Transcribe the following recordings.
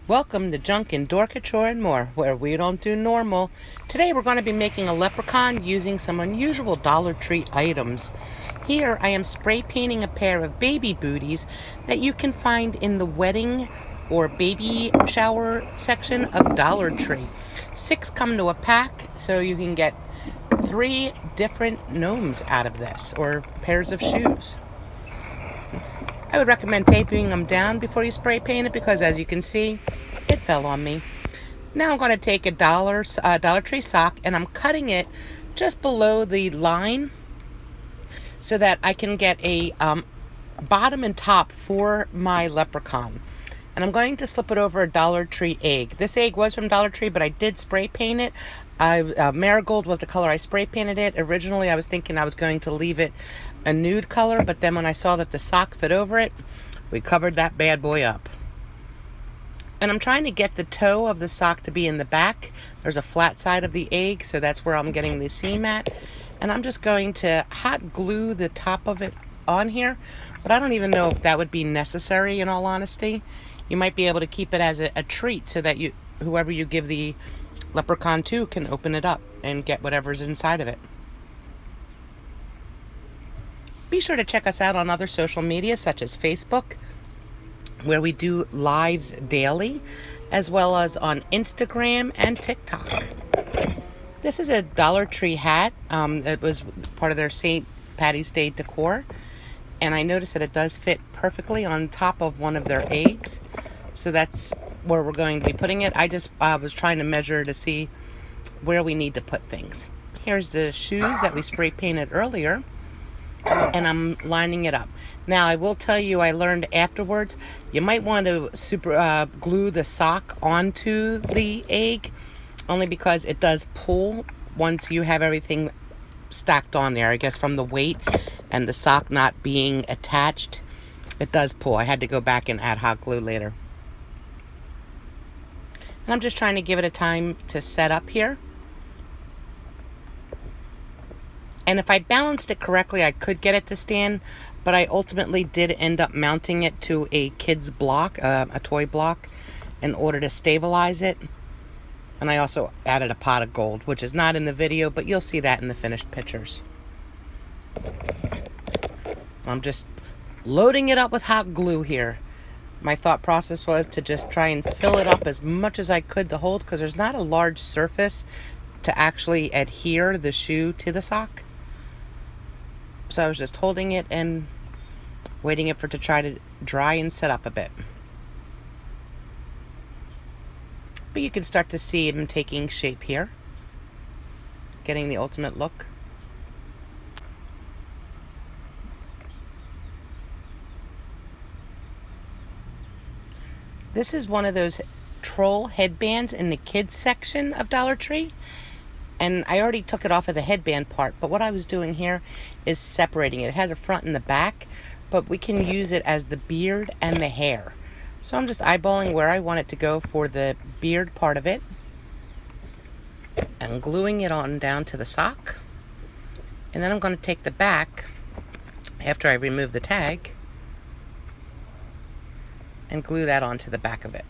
Welcome to Junk and Dorkature and More, where we don't do normal. Today we're going to be making a leprechaun using some unusual Dollar Tree items. Here I am spray painting a pair of baby booties that you can find in the wedding or baby shower section of Dollar Tree. 6 come to a pack, so you can get 3 different gnomes out of this, or pairs of shoes. I would recommend taping them down before you spray paint it because, as you can see, it fell on me. Now I'm going to take a Dollar Tree sock and I'm cutting it just below the line so that I can get a bottom and top for my leprechaun. And I'm going to slip it over a Dollar Tree egg. This egg was from Dollar Tree, but I did spray paint it. Marigold was the color I spray painted it. Originally, I was thinking I was going to leave it a nude color, but then when I saw that the sock fit over it, we covered that bad boy up. And I'm trying to get the toe of the sock to be in the back. There's a flat side of the egg, so that's where I'm getting the seam at. And I'm just going to hot glue the top of it on here, but I don't even know if that would be necessary, in all honesty. You might be able to keep it as a treat so that whoever you give the leprechaun to can open it up and get whatever's inside of it. Be sure to check us out on other social media such as Facebook, where we do lives daily, as well as on Instagram and TikTok. This is a Dollar Tree hat. It was part of their St. Patty's Day decor, and I noticed that it does fit perfectly on top of one of their eggs, so that's where we're going to be putting it. I just was trying to measure to see where we need to put things. Here's the shoes that we spray painted earlier, and I'm lining it up. Now, I will tell you, I learned afterwards, you might want to glue the sock onto the egg, only because it does pull once you have everything stacked on there. I guess from the weight and the sock not being attached, it does pull. I had to go back and add hot glue later. And I'm just trying to give it a time to set up here. And if I balanced it correctly, I could get it to stand, but I ultimately did end up mounting it to a kid's block, a toy block, in order to stabilize it. And I also added a pot of gold, which is not in the video, but you'll see that in the finished pictures. I'm just loading it up with hot glue here. My thought process was to just try and fill it up as much as I could to hold, because there's not a large surface to actually adhere the shoe to the sock. So I was just holding it and waiting it for it to try to dry and set up a bit. But you can start to see him taking shape here, getting the ultimate look. This is one of those troll headbands in the kids section of Dollar Tree. And I already took it off of the headband part, but what I was doing here is separating it. It has a front and the back, but we can use it as the beard and the hair. So I'm just eyeballing where I want it to go for the beard part of it and gluing it on down to the sock. And then I'm going to take the back, after I remove the tag, and glue that onto the back of it.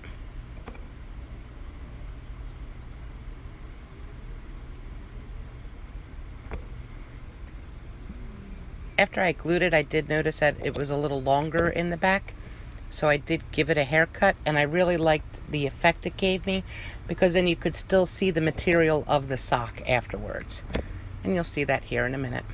After I glued it, I did notice that it was a little longer in the back, so I did give it a haircut, and I really liked the effect it gave me, because then you could still see the material of the sock afterwards. And you'll see that here in a minute.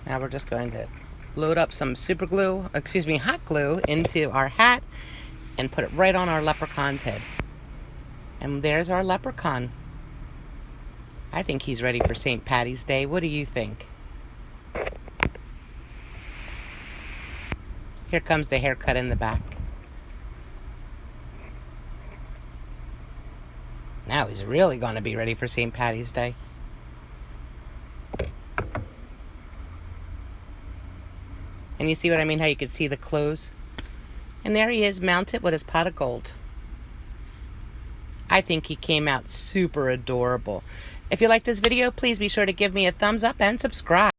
Now we're just going to load up some hot glue into our hat and put it right on our leprechaun's head. And there's our leprechaun. I think he's ready for St. Patty's Day. What do you think? Here comes the haircut in the back. Now he's really going to be ready for St. Patty's Day. And you see what I mean, how you could see the clothes? And there he is, mounted with his pot of gold. I think he came out super adorable. If you like this video, please be sure to give me a thumbs up and subscribe.